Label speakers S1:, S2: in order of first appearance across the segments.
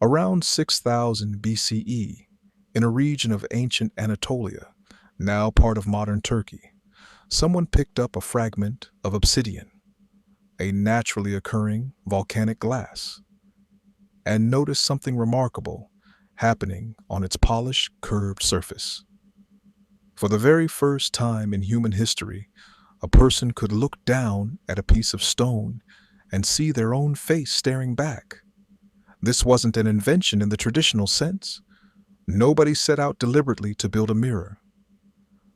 S1: Around 6000 BCE, in a region of ancient Anatolia, now part of modern Turkey, someone picked up a fragment of obsidian, a naturally occurring volcanic glass, and noticed something remarkable happening on its polished, curved surface. For the very first time in human history, a person could look down at a piece of stone and see their own face staring back. This wasn't an invention in the traditional sense. Nobody set out deliberately to build a mirror.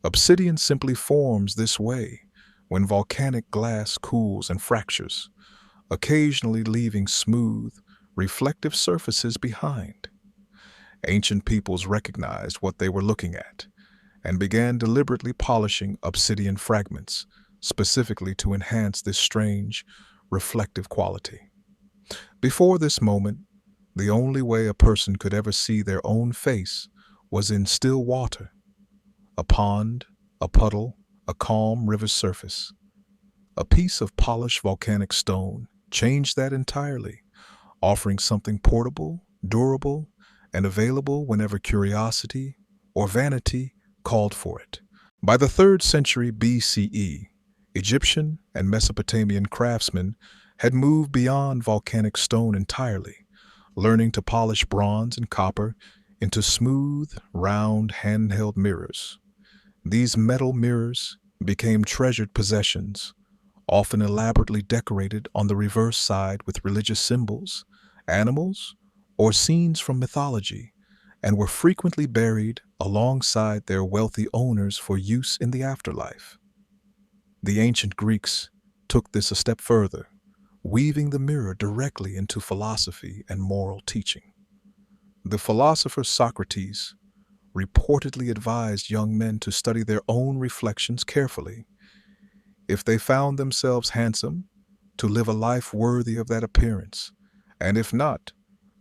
S1: Obsidian simply forms this way when volcanic glass cools and fractures, occasionally leaving smooth, reflective surfaces behind. Ancient peoples recognized what they were looking at and began deliberately polishing obsidian fragments, specifically to enhance this strange, reflective quality. Before this moment, the only way a person could ever see their own face was in still water, a pond, a puddle, a calm river's surface. A piece of polished volcanic stone changed that entirely, offering something portable, durable, and available whenever curiosity or vanity called for it. By the 3rd century BCE, Egyptian and Mesopotamian craftsmen had moved beyond volcanic stone entirely, learning to polish bronze and copper into smooth, round, handheld mirrors. These metal mirrors became treasured possessions, often elaborately decorated on the reverse side with religious symbols, animals, or scenes from mythology, and were frequently buried alongside their wealthy owners for use in the afterlife. The ancient Greeks took this a step further, weaving the mirror directly into philosophy and moral teaching. The philosopher Socrates reportedly advised young men to study their own reflections carefully. If they found themselves handsome, to live a life worthy of that appearance, and if not,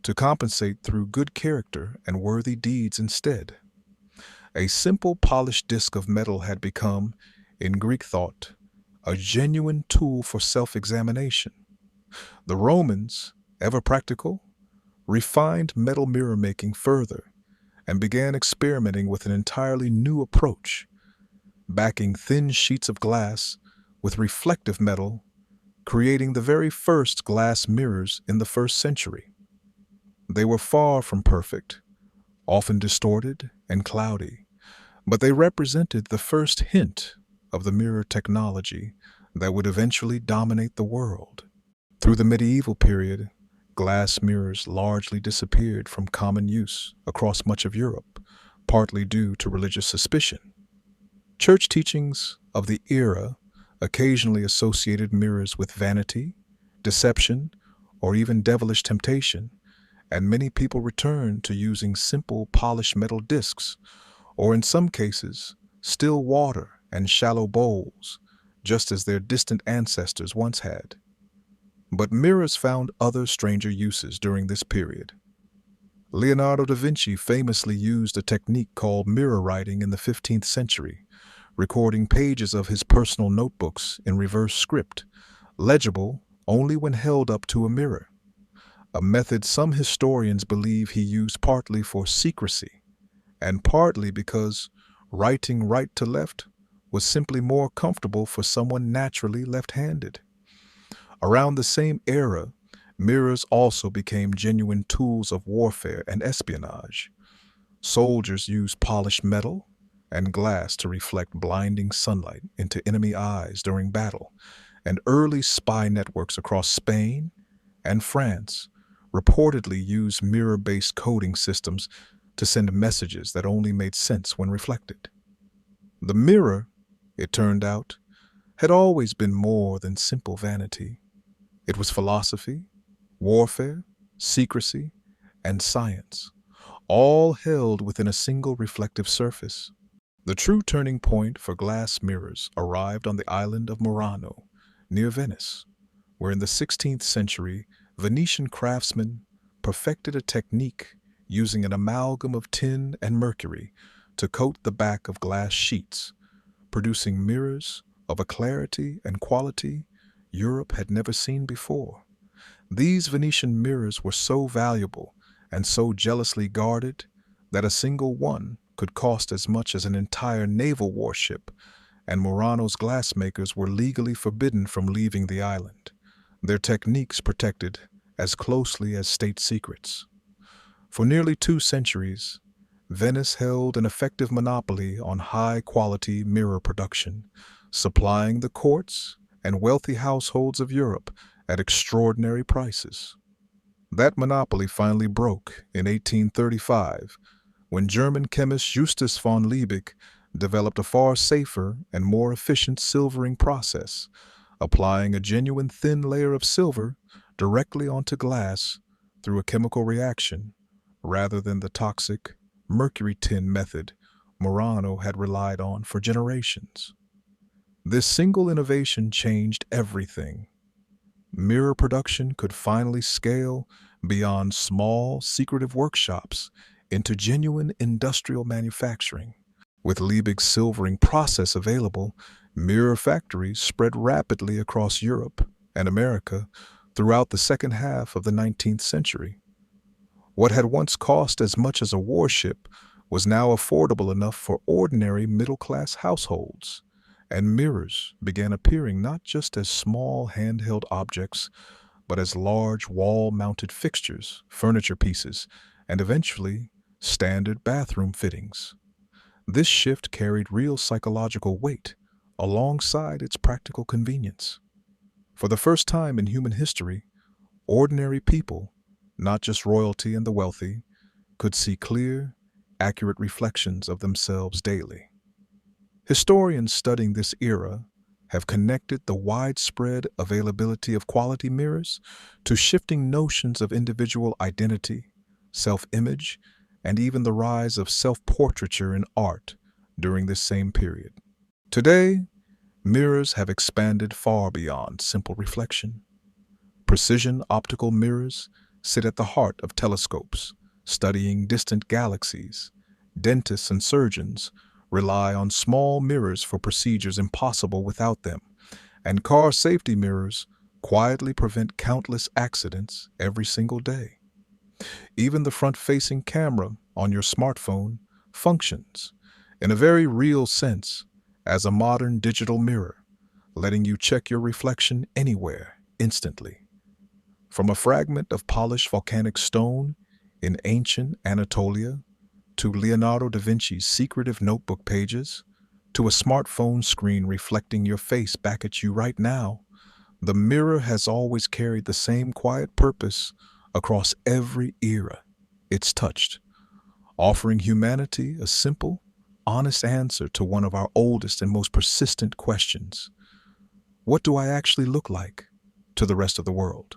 S1: to compensate through good character and worthy deeds instead. A simple polished disc of metal had become, in Greek thought, a genuine tool for self-examination. The Romans, ever practical, refined metal mirror making further and began experimenting with an entirely new approach, backing thin sheets of glass with reflective metal, creating the very first glass mirrors in the 1st century. They were far from perfect, often distorted and cloudy, but they represented the first hint of the mirror technology that would eventually dominate the world. Through the medieval period, glass mirrors largely disappeared from common use across much of Europe, partly due to religious suspicion. Church teachings of the era occasionally associated mirrors with vanity, deception, or even devilish temptation, and many people returned to using simple polished metal discs, or in some cases, still water and shallow bowls, just as their distant ancestors once had. But mirrors found other stranger uses during this period. Leonardo da Vinci famously used a technique called mirror writing in the 15th century, recording pages of his personal notebooks in reverse script, legible only when held up to a mirror, a method some historians believe he used partly for secrecy and partly because writing right to left was simply more comfortable for someone naturally left-handed. Around the same era, mirrors also became genuine tools of warfare and espionage. Soldiers used polished metal and glass to reflect blinding sunlight into enemy eyes during battle, and early spy networks across Spain and France reportedly used mirror-based coding systems to send messages that only made sense when reflected. The mirror, it turned out, had always been more than simple vanity. It was philosophy, warfare, secrecy, and science, all held within a single reflective surface. The true turning point for glass mirrors arrived on the island of Murano, near Venice, where in the 16th century, Venetian craftsmen perfected a technique using an amalgam of tin and mercury to coat the back of glass sheets, producing mirrors of a clarity and quality Europe had never seen before. These Venetian mirrors were so valuable and so jealously guarded that a single one could cost as much as an entire naval warship, and Murano's glassmakers were legally forbidden from leaving the island, their techniques protected as closely as state secrets. For nearly 2 centuries, Venice held an effective monopoly on high-quality mirror production, supplying the courts and wealthy households of Europe at extraordinary prices. That monopoly finally broke in 1835 when German chemist Justus von Liebig developed a far safer and more efficient silvering process, applying a genuine thin layer of silver directly onto glass through a chemical reaction, rather than the toxic mercury tin method Murano had relied on for generations. This single innovation changed everything. Mirror production could finally scale beyond small, secretive workshops into genuine industrial manufacturing. With Liebig's silvering process available, mirror factories spread rapidly across Europe and America throughout the second half of the 19th century. What had once cost as much as a warship was now affordable enough for ordinary middle-class households, and mirrors began appearing not just as small handheld objects, but as large wall-mounted fixtures, furniture pieces, and eventually standard bathroom fittings. This shift carried real psychological weight alongside its practical convenience. For the first time in human history, ordinary people, not just royalty and the wealthy, could see clear, accurate reflections of themselves daily. Historians studying this era have connected the widespread availability of quality mirrors to shifting notions of individual identity, self-image, and even the rise of self-portraiture in art during this same period. Today, mirrors have expanded far beyond simple reflection. Precision optical mirrors sit at the heart of telescopes, studying distant galaxies. Dentists and surgeons rely on small mirrors for procedures impossible without them, and car safety mirrors quietly prevent countless accidents every single day. Even the front-facing camera on your smartphone functions, in a very real sense, as a modern digital mirror, letting you check your reflection anywhere, instantly. From a fragment of polished volcanic stone in ancient Anatolia, to Leonardo da Vinci's secretive notebook pages, to a smartphone screen reflecting your face back at you right now, the mirror has always carried the same quiet purpose across every era it's touched, offering humanity a simple, honest answer to one of our oldest and most persistent questions. What do I actually look like to the rest of the world?